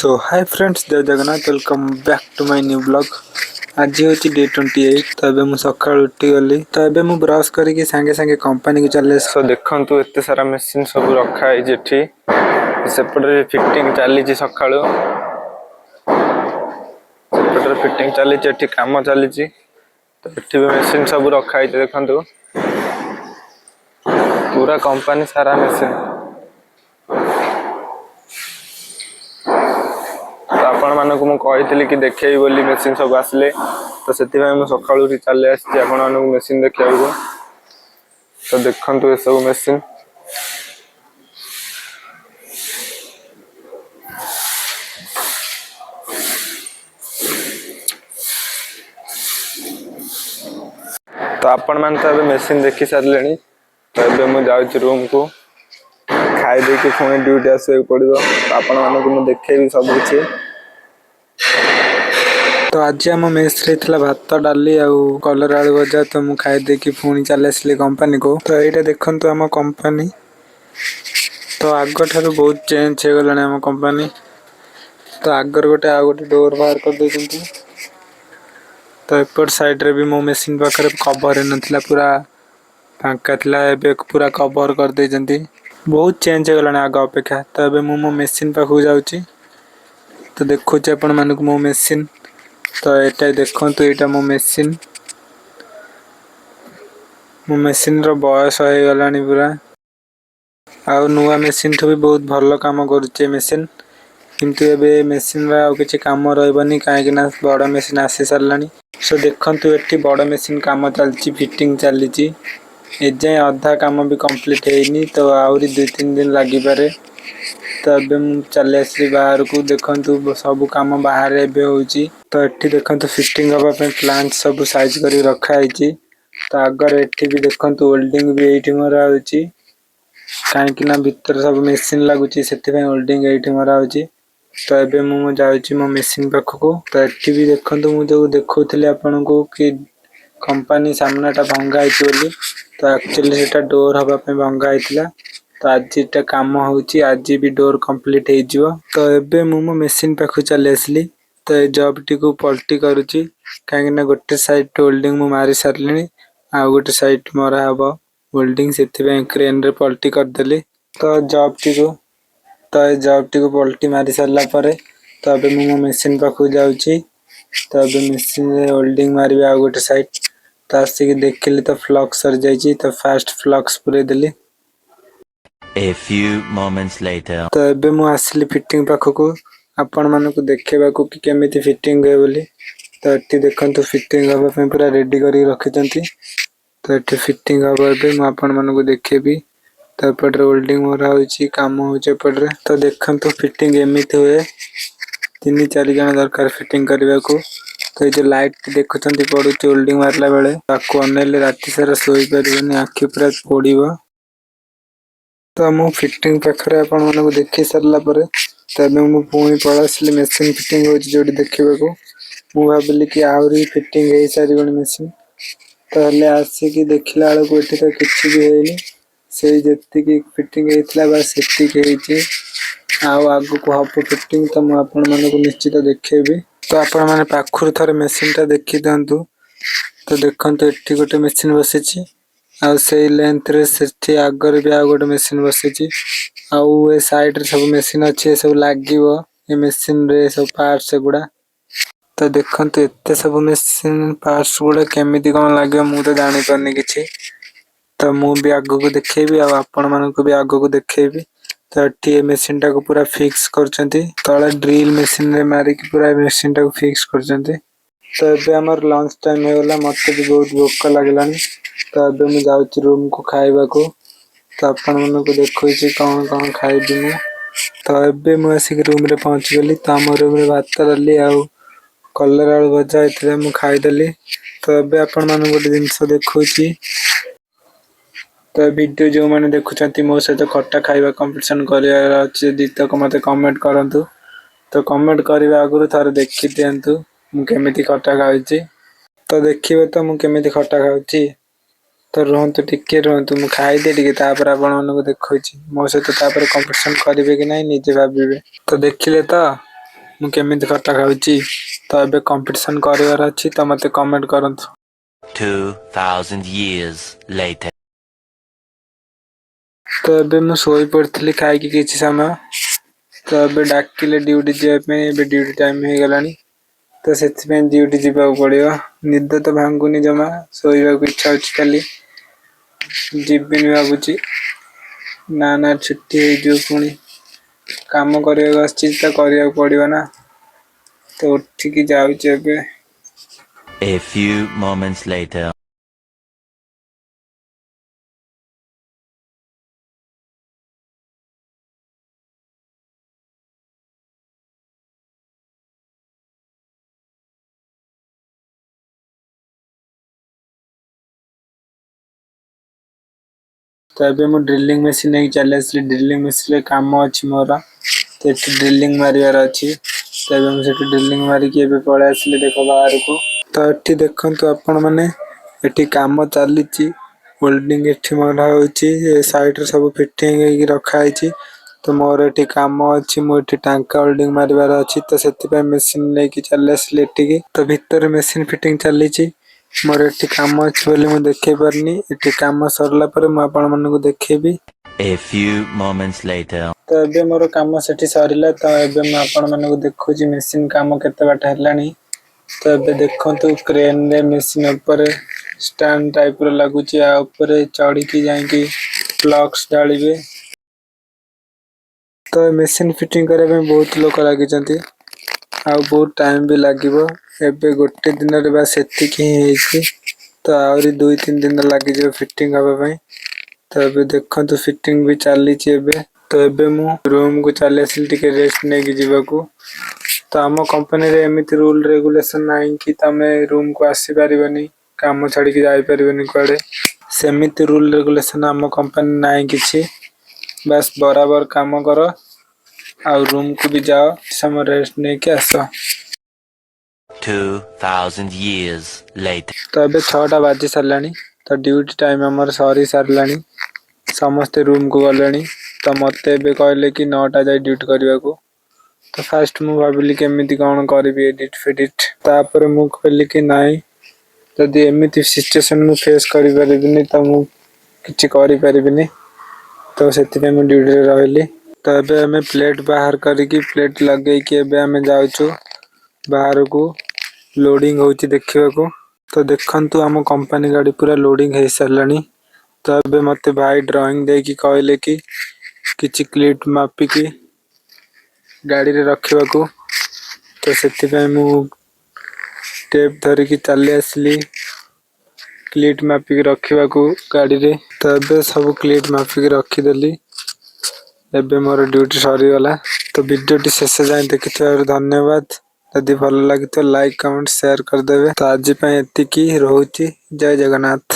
सो hi friends, जय Jagannath. Welcome back to my new blog. आज हूँ डे 28। तो ये मुझे सका उठी गली तो ये मुझे ब्रश करके सांगे सांगे कंपनी को चले। सो देखु एत सारा मेसीन सब रखाई सेपटे फिटिंग चली सका फिटिंग चली कम चली। तो ये मेसीन सब रखाई देखु पूरा कंपनी सारा मेसीन। तो आपण मानक मु कही कि देखेबी बोली मेसीन सब आसले। तो से सका चले आसमान मेसीन देखा। तो देखु ये सब मेसीन तो आपण मान तो मेसीन देखी सारे। तो ये मुझे जाऊँ रूम को खाई दे कि पुणी ड्यूटी आसवा पड़ो। तो आपण मानक मुझे देखेबी सब किछि। तो आज आम मेस रे थला भात डाली आउ कलर आलू भजा। तो मु खाई दे कि पुणी चले आसली कंपनी को। तो एटा देखंतु आम कंपनी तो आग ठारू बहुत चेंज हो गलानी आम कंपनी। तो आगर गोटे आ गोटे डोर बाहर कर देछंती। तो एपट साइड रे भी मो मेसिन पाखरे कवर नथिला, पूरा फांका थिला। एबे पूरा कवर कर देछंती। बहुत चेंज हो गलानी आग अपेक्षा। तो एबे मो मेसिन पाखु जाउची। तो देखुची आपण मानक मो मेसिन। तो एटा देखंतु एटा मो मेसिन। मो मेसिन रो बयस हो गलानी पूरा। आउ नुआ मेसिन ठु भी बहुत भलो काम करूचे मेसिन। किंतु एबे मेसिन रा आउ किछि काम रहबनी काहे कि ना बड़ा मेसिन आसी सरलानी। सो देखंतु एठी बड़ा मेसिन काम चलची, फिटिंग चलीची। एजे आधा काम भी कंप्लीट हेइनी। तो आउरी 2-3 दिन लागि पारे। तो एबे मु चले आसी बाहर को। देखंतु सब काम बाहर एबे होउची। तो एठी देखंतु फिटिंग हबा पे प्लांट सब साइज करी रखा आइची। तो आगर एठी भी देखंतु वेल्डिंग भी एठी मरा होउची। काहे ना भीतर सब मेसिन लागुची, सेति पे वेल्डिंग एठी मरा होउची। तो एबे मु जाउची मो मेसिन पाखको। तो एठी भी देखंतु मु जो देखौथले आपन को कि कंपनी सामनाटा भंगा आइची बोली। तो एक्चुअली सेटा डोर हबा पे भंगा आइतला। तो आज एटा काम होउची, आज भी डोर कंप्लीट हे जिवो। तो एबे मु मो मेसिन पाखु चले आसली। तो ए जॉब टी को पलटी करूची काहे ना गोटे साइड वेल्डिंग मु मारी सारलिनी। आ गोटे साइड मरा हबो वेल्डिंग, सेति पे क्रेन रे पलटी कर देली। तो जॉब टी को पलटी मारी सारला परे। तो अबे मु मेसिन पाखु जाउची। तो अबे मेसिन रे वेल्डिंग मारबे आ गोटे साइड। तो आसी देखिली तो फ्लक्स सर जाइची। तो फास्ट फ्लक्स पुरे देली। A few moments later. तो एबे मु आसली फिटिंग पाखको आपण मानको देखेबा को कि केमिति फिटिंग हे बोली। तो एठी देखंतु फिटिंग हबा पे पूरा रेडी करी रखिचंती। तो एठी फिटिंग हबा पे मु आपण मानको देखेबी। तो एपटे वेल्डिंग मरा होइची, काम होइचे एपटे। तो देखंतु फिटिंग एमिति होए। 3-4 जण दरकार फिटिंग करबा को। तो ये लाइट देखुचंती पडुची वेल्डिंग मारला बेले। ताको अनेले राती सारा सोई परबेनी, आखि पूरा पोडीबो। तो मु फिटिंग पाखरे आपण मानको देखि सरला परे। तबे मु पुणी पळासली मेसिन फिटिंग होची जोडी देखिबा को। मु भाबिली कि आउरी फिटिंग हे सारी बणी मेसिन। तो हले आसी कि देखिला बेले को एठी तो किछि भी हेइनी। से जेति कि फिटिंग हेइतला बस सेति कि हेइची। आउ आगु को हबो फिटिंग। तो मु आपण मानको निश्चित देखेबी। तो आपण माने पाखुर थरे मेसिन ता देखि दंतु। तो देखंतु एठी गोटे मेसिन बसिची। आउ से लेंथ रे सेठी आगर भी आ गोटे मेसिन बसिची। आउ ए साइड रे सब मेसिन अछि, सब लागिवो ए मेसिन रे सब पार्ट्स गुडा। तो देखंतु एते सब मेसिन पार्ट्स गुडा केमिति कोन लागियो मु तो जानि परनी किछि। तो मु भी आगु को देखेबी आ आपण मानको भी आगु को देखेबी। तो एठी ए मेसिन टा को पूरा फिक्स करचंती। तळे ड्रिल मेसिन रे मारी कि पूरा मेसिन टा को फिक्स करचंती। तो एबे हमर लंच टाइम हे गला, मते भी बहुत भूख लागलानी। तो एबे मु जाउची रूम को खाइबा को। तो आपण मानको देखौची कोन कोन खाइबी मु। तो एबे मु आसी रूम रे पहुंच गेली। तो हमर रूम रे भात डाली आउ कलर आलू भजा एतले मु खाइ देली। तो एबे आपण मानको गोटे जिंस देखौची। तो वीडियो जो माने देखुचंती मो सहित खट्टा खाइबा कंपटीशन करियार अछि जदि तक मते कमेंट करंतु। तो कमेंट करबा आगुरु थारे देखि दियंतु मु केमिति खट्टा खाउची। तो देखिबे तो मु केमिति खट्टा खाउची। तो रहंतु टिके रहंतु मु खाइ दे टिके तापर आपण मानको देखौची। मो सहित तापर कंपटीशन करिवे कि नै निजे भाबिबे। तो देखिले तो ମୁଁ କେମିତି ଖଟା ଖାଉଛି। ତ ଏବେ କମ୍ପିଟିସନ କରିବାର ଅଛି, ତ ମତେ କମେଣ୍ଟ କରନ୍ତୁ। 2000 years later. ତ ଏବେ ମୁଁ ଶୋଇ ପଡ଼ିଥିଲି ଖାଇକି କିଛି ସମୟ। ତ ଏବେ ଡାକିଲେ ଡ୍ୟୁଟି ଯିବା ପାଇଁ, ଏବେ ଡ୍ୟୁଟି ଟାଇମ୍ ହେଇଗଲାଣି। ତ ସେଥିପାଇଁ ଡ୍ୟୁଟି ଯିବାକୁ ପଡ଼ିବ। ନିଦ ତ ଭାଙ୍ଗୁନି ଜମା, ଶୋଇବାକୁ ଇଚ୍ଛା ହଉଛି ଖାଲି। ଯିବିନି ଭାବୁଛି, ନା ଛୁଟି ହେଇଯିବ ପୁଣି। କାମ କରିବାକୁ ଆସିଛି ତ କରିବାକୁ ପଡ଼ିବ ନା, ତ ଉଠିକି ଯାଉଛି ଏବେ। A few moments later. ତ ଏବେ ମୁଁ ଡ୍ରିଲିଂ ମେସିନ୍ ନେଇକି ଚାଲି ଆସିଲି। ଡ୍ରିଲିଂ ମେସିନରେ କାମ ଅଛି ମୋର, ତ ଏଠି ଡ୍ରିଲିଂ ମାରିବାର ଅଛି। ତ ଏବେ ମୁଁ ସେଠି ଡ୍ରିଲିଂ ମାରିକି ଏବେ ପଳେଇ ଆସିଲି ଦେଖ ବାହାରକୁ। ତ ଏଠି ଦେଖନ୍ତୁ ଆପଣ ମାନେ, ଏଠି କାମ ଚାଲିଛି। ୱେଲ୍ଡିଂ ଏଠି ମରା ହଉଛି, ଏ ସାଇଡରେ ସବୁ ଫିଟିଙ୍ଗ ହେଇକି ରଖା ହେଇଛି। ତ ମୋର ଏଠି କାମ ଅଛି, ମୁଁ ଏଠି ଟାଙ୍କା ୱେଲ୍ଡିଂ ମାରିବାର ଅଛି, ତ ସେଥିପାଇଁ ମେସିନ୍ ନେଇକି ଚାଲି ଆସିଲି ଏଠିକି। ତ ଭିତରେ ମେସିନ୍ ଫିଟିଙ୍ଗ ଚାଲିଛି। ମୋର ଏଠି କାମ ଅଛି ବୋଲି ମୁଁ ଦେଖେଇ ପାରୁନି, ଏଠି କାମ ସରିଲା ପରେ ମୁଁ ଆପଣ ମାନଙ୍କୁ ଦେଖେଇବି। A few moments later. ତ ଏବେ ମୋର କାମ ସେଠି ସରିଲା, ତ ଏବେ ମୁଁ ଆପଣ ମାନଙ୍କୁ ଦେଖୁଛି ମେସିନ୍ କାମ କେତେ ବାଟ ହେଲାଣି। ତ ଏବେ ଦେଖନ୍ତୁ କ୍ରେନରେ ମେସିନ୍ ଉପରେ ଷ୍ଟାଣ୍ଡ ଟାଇପ ର ଲାଗୁଛି, ଆ ଉପରେ ଚଢିକି ଯାଇକି ପ୍ଲଗ୍ସ ଢାଳିବେ। ତ ମେସିନ ଫିଟିଙ୍ଗ କରିବା ପାଇଁ ବହୁତ ଲୋକ ଲାଗିଛନ୍ତି, ଆଉ ବହୁତ ଟାଇମ ବି ଲାଗିବ। ଏବେ ଗୋଟେ ଦିନରେ ବାସ୍ ସେତିକି ହିଁ ହେଇଛି, ତ ଆହୁରି 2-3 ଦିନ ଲାଗିଯିବ ଫିଟିଙ୍ଗ ହବା ପାଇଁ। ତ ଏବେ ଦେଖନ୍ତୁ ଫିଟିଙ୍ଗ ବି ଚାଲିଛି ଏବେ। ତ ଏବେ ମୁଁ ରୁମକୁ ଚାଲି ଆସିଲି ଟିକେ ରେଷ୍ଟ ନେଇକି ଯିବାକୁ। ତ ଆମ କମ୍ପାନୀରେ ଏମିତି ରୁଲ ରେଗୁଲେସନ ନାହିଁ କି ତମେ ରୁମକୁ ଆସିପାରିବନି, କାମ ଛାଡିକି ଯାଇପାରିବନି କୁଆଡେ। ସେମିତି ରୁଲ ରେଗୁଲେସନ ଆମ କମ୍ପାନୀ ନାହିଁ କିଛି। ବାସ୍ ବରାବର କାମ କର, ଆଉ ରୁମକୁ ବି ଯାଅ, କିଛି ସମୟ ରେଷ୍ଟ ନେଇକି ଆସ। 2000 years later. ତ ଏବେ 6ଟା ବାଜି ସାରିଲାଣି, ତ ଡ୍ୟୁଟି ଟାଇମ ଆମର ସରି ସାରିଲାଣି। ସମସ୍ତେ ରୁମକୁ ଗଲେଣି, ତ ମତେ ଏବେ କହିଲେ କି 9ଟା ଯାଏ ଡ୍ୟୁଟି କରିବାକୁ। ତ ଫାଷ୍ଟ ମୁଁ ଭାବିଲି କେମିତି କଣ କରିବି ଏଡିଟ ଫେଡିଟ, ତାପରେ ମୁଁ କହିଲି କି ନାଇଁ, ଯଦି ଏମିତି ସିଚୁଏସନ ମୁଁ ଫେସ୍ କରିପାରିବିନି ତ ମୁଁ କିଛି କରିପାରିବିନି। ତ ସେଥିପାଇଁ ମୁଁ ଡ୍ୟୁଟିରେ ରହିଲି। ତ ଏବେ ଆମେ ପ୍ଲେଟ ବାହାର କରିକି ପ୍ଲେଟ ଲଗେଇକି ଏବେ ଆମେ ଯାଉଛୁ ବାହାରକୁ, ଲୋଡିଙ୍ଗ ହଉଛି ଦେଖିବାକୁ। ତ ଦେଖନ୍ତୁ ଆମ କମ୍ପାନୀ ଗାଡି ପୁରା ଲୋଡିଙ୍ଗ ହେଇସାରିଲାଣି। ତ ଏବେ ମତେ ଭାଇ ଡ୍ରଇଂ ଦେଇକି କହିଲେ କି କିଛି କ୍ଲିପ ମାପିକି ଗାଡିରେ ରଖିବାକୁ। ତ ସେଥିପାଇଁ ମୁଁ ଟେପ ଧରିକି ଚାଲି ଆସିଲି କ୍ଲିଟ ମାପିକି ରଖିବାକୁ ଗାଡିରେ। ତ ଏବେ ସବୁ କ୍ଲିଟ ମାପିକି ରଖିଦେଲି। ଏବେ ମୋର ଡ୍ୟୁଟି ସରିଗଲା। ତ ଭିଡିଓଟି ଶେଷ ଯାଏଁ ଦେଖିଥିବାରୁ ଧନ୍ୟବାଦ। ଯଦି ଭଲ ଲାଗିଥିବ ଲାଇକ୍ କମେଣ୍ଟ ସେୟାର କରିଦେବେ। ତ ଆଜି ପାଇଁ ଏତିକି, ରହୁଛି। ଜୟ ଜଗନ୍ନାଥ।